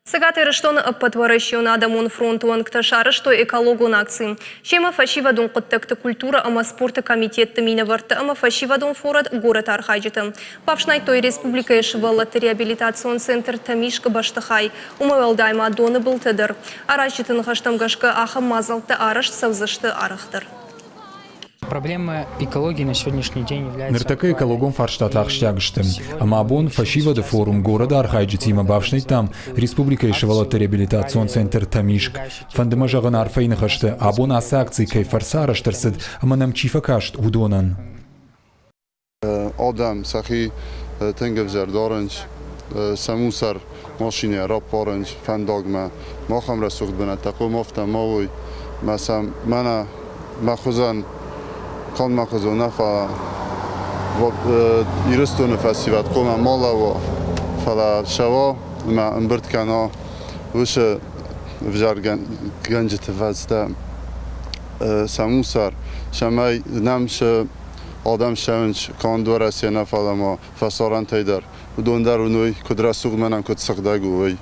Сагаты рыштон подворащен адамун фронтуан кташары, что экологун акции. Шема фашивадун коттекты культура ама спорта комитетты миноварты ама фашивадун форат город Архайджиты. Павшнай той республика ешеваллаты реабилитацион центр Тамишка Баштахай. Умавалдайма доны был тедер. Арайджитын хаштамгашка аха мазалты араш савзашты арахтыр. Проблема экологии на сегодняшний день является... Ныртака экологон фарштат ахштягштым. Амабон фашивады форум города Архайджитима бавшный там. Республика ешевалаты реабилитацион центр Тамишк. Фандымажаган арфайны хашты. Абон аса акции кайфарса араштырсыд. Аманам чифа кашт удонан. Adam sahi tengevzer doranj samusar mashine rap oranj fandagma ما خم رسوخت بنا تقوم افتم ماوی مثلا من مخوزن کان مخوزن نفا و ایرستون فسیوات قوم مالا و فلا شوا ما انبرد کنا وش وجار گنج تفزده سموسر شمای نمش آدم شونج کان دور است نفلا ما فسارن تیدر و دوندر و نوی کدرت سوق منم کد سقدگوی